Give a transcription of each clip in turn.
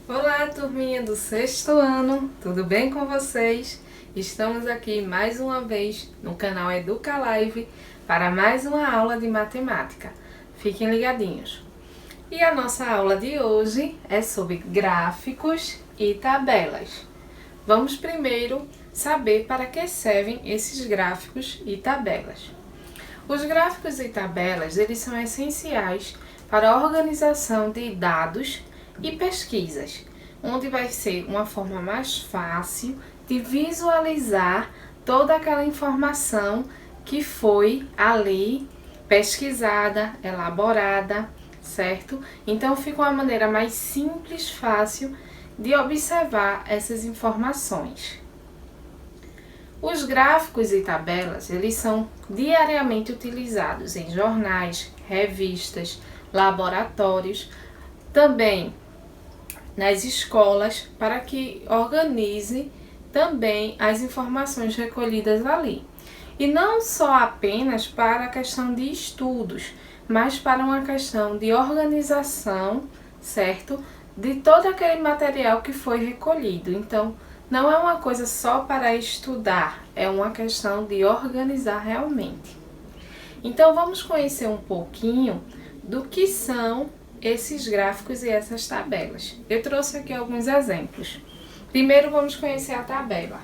Olá, turminha do sexto ano, tudo bem com vocês? Estamos aqui mais uma vez no canal Educa Live para mais uma aula de matemática. Fiquem ligadinhos. E a nossa aula de hoje é sobre gráficos e tabelas. Vamos primeiro saber para que servem esses gráficos e tabelas. Os gráficos e tabelas, eles são essenciais para a organização de dados e pesquisas, onde vai ser uma forma mais fácil de visualizar toda aquela informação que foi ali pesquisada, elaborada, certo? Então fica uma maneira mais simples, fácil de observar essas informações. Os gráficos e tabelas, eles são diariamente utilizados em jornais, revistas, laboratórios, também nas escolas, para que organize também as informações recolhidas ali. E não só apenas para a questão de estudos, mas para uma questão de organização, certo? De todo aquele material que foi recolhido. Então, não é uma coisa só para estudar, é uma questão de organizar realmente. Então, vamos conhecer um pouquinho do que são esses gráficos e essas tabelas. Eu trouxe aqui alguns exemplos. Primeiro, vamos conhecer a tabela.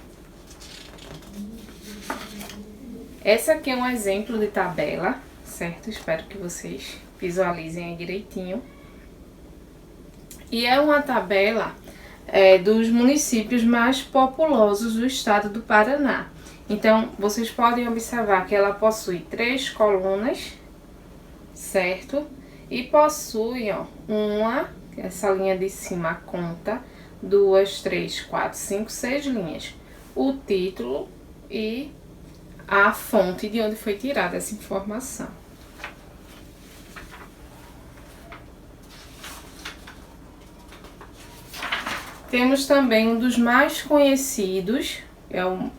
Essa aqui é um exemplo de tabela, certo? Espero que vocês visualizem aí direitinho. E é uma tabela dos municípios mais populosos do estado do Paraná. Então, vocês podem observar que ela possui 3 colunas, certo? E possui, ó, essa linha de cima conta, 2, 3, 4, 5, 6 linhas. O título e a fonte de onde foi tirada essa informação. Temos também um dos mais conhecidos,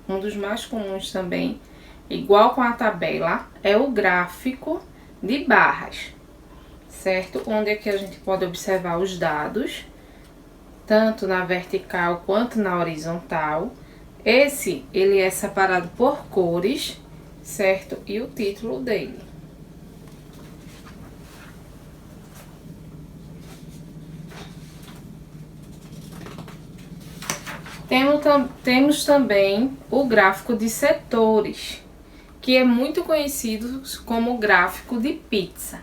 um dos mais comuns também, igual com a tabela, é o gráfico de barras, certo? Onde aqui a gente pode observar os dados, tanto na vertical quanto na horizontal. Ele é separado por cores, certo? E o título dele. Temos também o gráfico de setores, que é muito conhecido como gráfico de pizza,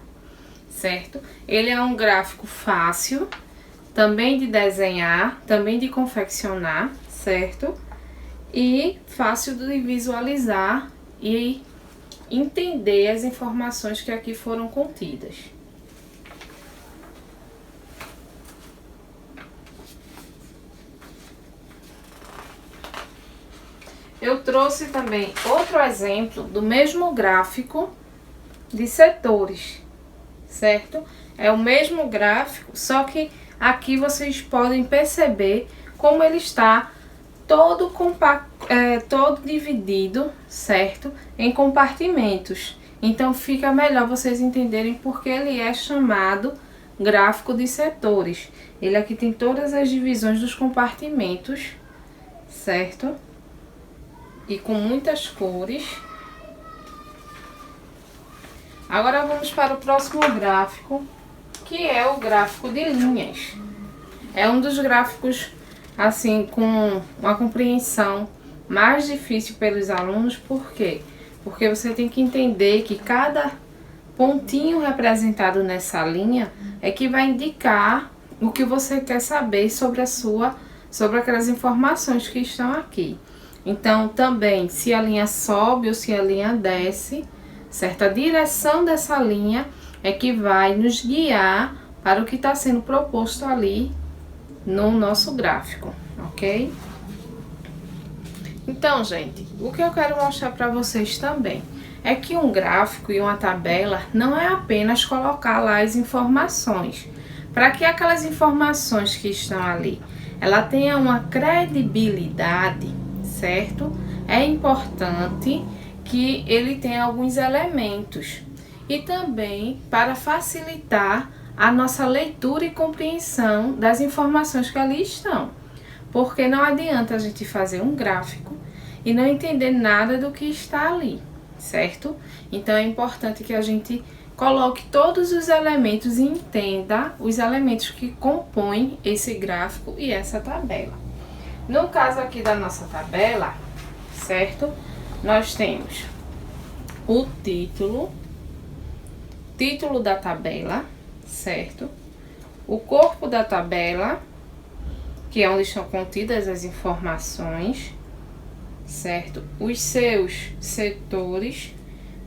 certo? Ele é um gráfico fácil, também de desenhar, também de confeccionar, certo? E fácil de visualizar e entender as informações que aqui foram contidas. Eu trouxe também outro exemplo do mesmo gráfico de setores, certo? É o mesmo gráfico, só que aqui vocês podem perceber como ele está todo dividido, certo? Em compartimentos. Então fica melhor vocês entenderem porque ele é chamado gráfico de setores. Ele aqui tem todas as divisões dos compartimentos, certo? E com muitas cores. Agora vamos para o próximo gráfico, que é o gráfico de linhas. É um dos gráficos, assim, com uma compreensão mais difícil pelos alunos. Por quê? Porque você tem que entender que cada pontinho representado nessa linha é que vai indicar o que você quer saber sobre sobre aquelas informações que estão aqui. Então, também, se a linha sobe ou se a linha desce, certo? A direção dessa linha é que vai nos guiar para o que está sendo proposto ali no nosso gráfico, ok? Então, gente, o que eu quero mostrar para vocês também é que um gráfico e uma tabela não é apenas colocar lá as informações. Para que aquelas informações que estão ali, ela tenha uma credibilidade, certo? É importante que ele tenha alguns elementos. E também para facilitar a nossa leitura e compreensão das informações que ali estão. Porque não adianta a gente fazer um gráfico e não entender nada do que está ali, certo? Então é importante que a gente coloque todos os elementos e entenda os elementos que compõem esse gráfico e essa tabela. No caso aqui da nossa tabela, certo? Nós temos o título da tabela, certo? O corpo da tabela, que é onde estão contidas as informações, certo? Os seus setores,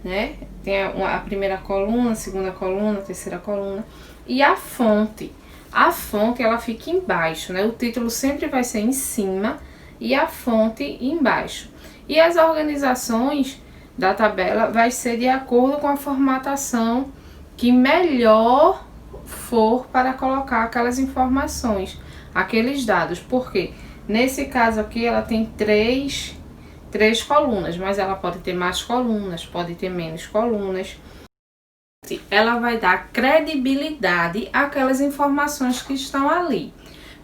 né? Tem a primeira coluna, a segunda coluna, a terceira coluna. E a fonte. A fonte, ela fica embaixo, né? O título sempre vai ser em cima e a fonte embaixo. E as organizações da tabela vai ser de acordo com a formatação que melhor for para colocar aquelas informações, aqueles dados. Porque nesse caso aqui ela tem três colunas, mas ela pode ter mais colunas, pode ter menos colunas. Ela vai dar credibilidade àquelas informações que estão ali,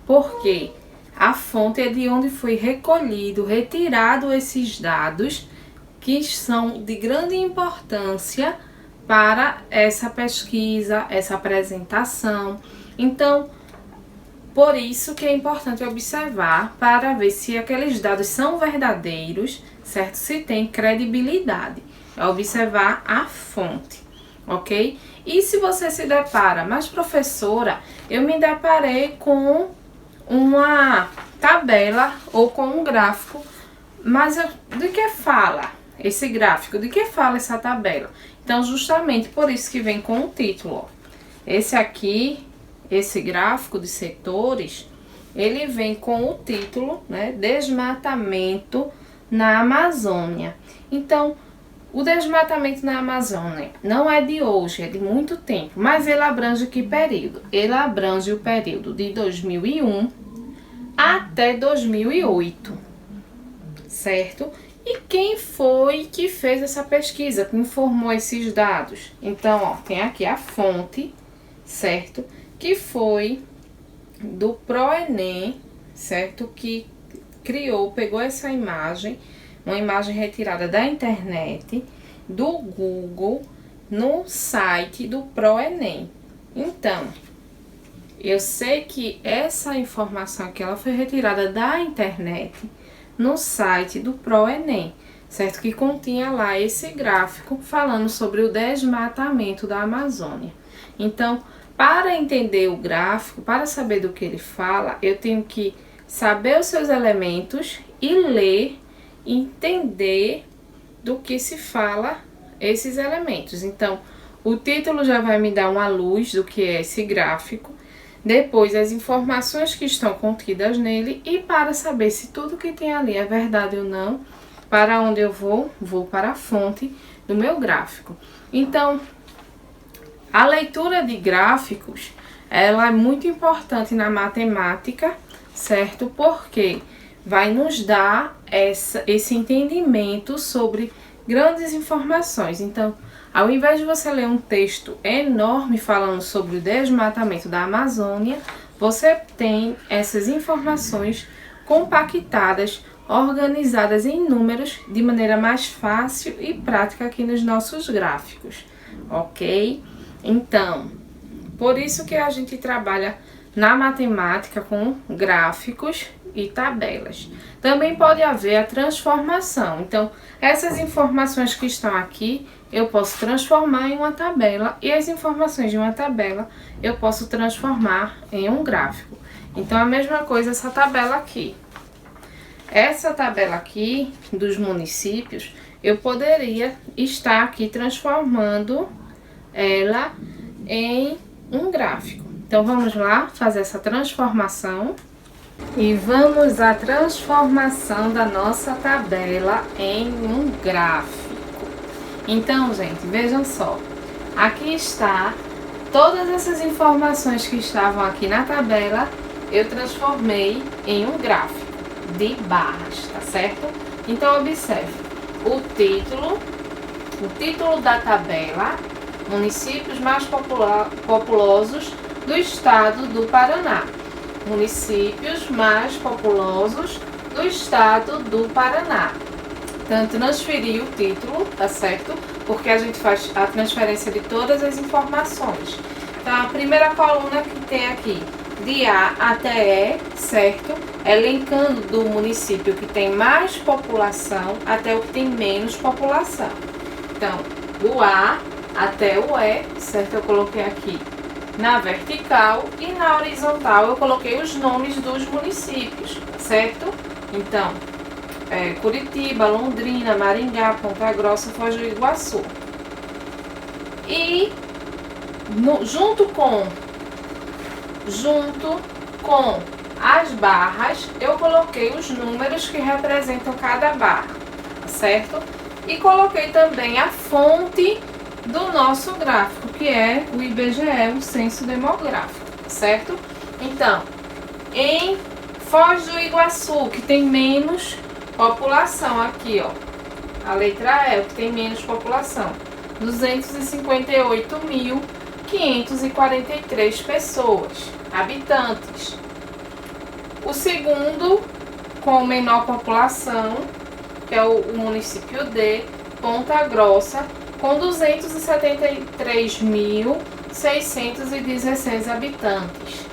porque a fonte é de onde foi retirado esses dados que são de grande importância para essa pesquisa, essa apresentação. Então, por isso que é importante observar para ver se aqueles dados são verdadeiros, certo? Se tem credibilidade. É observar a fonte, ok? E se você se depara, mas professora, eu me deparei com uma tabela ou com um gráfico, mas de que fala esse gráfico? De que fala essa tabela? Então, justamente por isso que vem com o título, ó. Esse aqui, esse gráfico de setores, ele vem com o título, né, Desmatamento na Amazônia. Então, o desmatamento na Amazônia não é de hoje, é de muito tempo, mas ele abrange que período? Ele abrange o período de 2001 até 2008, certo? E quem foi que fez essa pesquisa, que informou esses dados? Então, ó, tem aqui a fonte, certo? Que foi do ProEnem, certo? Que pegou essa imagem, uma imagem retirada da internet, do Google, no site do ProEnem. Então, eu sei que essa informação aqui, ela foi retirada da internet, no site do ProEnem, certo? Que continha lá esse gráfico falando sobre o desmatamento da Amazônia. Então, para entender o gráfico, para saber do que ele fala, eu tenho que saber os seus elementos e ler, entender do que se fala esses elementos. Então, o título já vai me dar uma luz do que é esse gráfico, depois as informações que estão contidas nele, e para saber se tudo que tem ali é verdade ou não, para onde eu vou? Vou para a fonte do meu gráfico. Então, a leitura de gráficos, ela é muito importante na matemática, certo? Porque vai nos dar esse entendimento sobre grandes informações. Então, ao invés de você ler um texto enorme falando sobre o desmatamento da Amazônia, você tem essas informações compactadas, organizadas em números de maneira mais fácil e prática aqui nos nossos gráficos, ok? Então, por isso que a gente trabalha na matemática com gráficos e tabelas. Também pode haver a transformação. Então, essas informações que estão aqui, eu posso transformar em uma tabela, e as informações de uma tabela eu posso transformar em um gráfico. Então, a mesma coisa essa tabela aqui. Essa tabela aqui dos municípios, eu poderia estar aqui transformando ela em um gráfico. Então, vamos lá fazer essa transformação. E vamos à transformação da nossa tabela em um gráfico. Então, gente, vejam só. Aqui está todas essas informações que estavam aqui na tabela, eu transformei em um gráfico de barras, tá certo? Então, observe o título da tabela, municípios mais populosos do estado do Paraná. Municípios mais populosos do estado do Paraná. Então, transferir o título, tá certo? Porque a gente faz a transferência de todas as informações. Então, a primeira coluna que tem aqui, de A até E, certo? Elencando do município que tem mais população até o que tem menos população. Então, do A até o E, certo? Eu coloquei aqui na vertical e na horizontal eu coloquei os nomes dos municípios, certo? Então, Curitiba, Londrina, Maringá, Ponta Grossa, Foz do Iguaçu. E junto com as barras, eu coloquei os números que representam cada barra, certo? E coloquei também a fonte do nosso gráfico, que é o IBGE, o Censo Demográfico, certo? Então, em Foz do Iguaçu, que tem menos população, aqui ó, a letra E, que tem menos população, 258.543 pessoas, habitantes. O segundo, com menor população, que é o município D, Ponta Grossa, com 273.616 habitantes.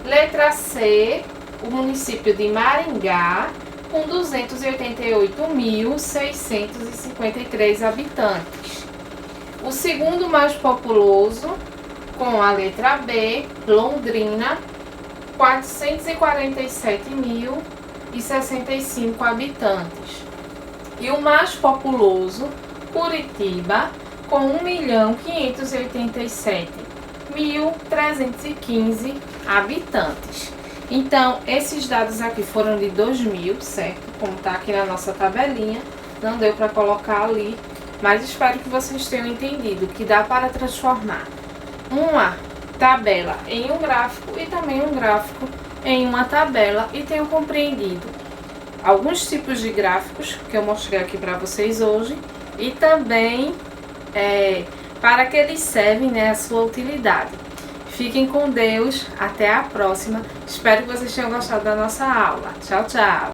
Letra C, o município de Maringá, com 288.653 habitantes. O segundo mais populoso, com a letra B, Londrina, 447.065 habitantes. E o mais populoso, Curitiba, com 1.587.315 habitantes. Então, esses dados aqui foram de 2000, certo? Como está aqui na nossa tabelinha, não deu para colocar ali, mas espero que vocês tenham entendido que dá para transformar uma tabela em um gráfico e também um gráfico em uma tabela e tenham compreendido alguns tipos de gráficos que eu mostrei aqui para vocês hoje e também para que eles servem, né, a sua utilidade. Fiquem com Deus, até a próxima. Espero que vocês tenham gostado da nossa aula. Tchau, tchau!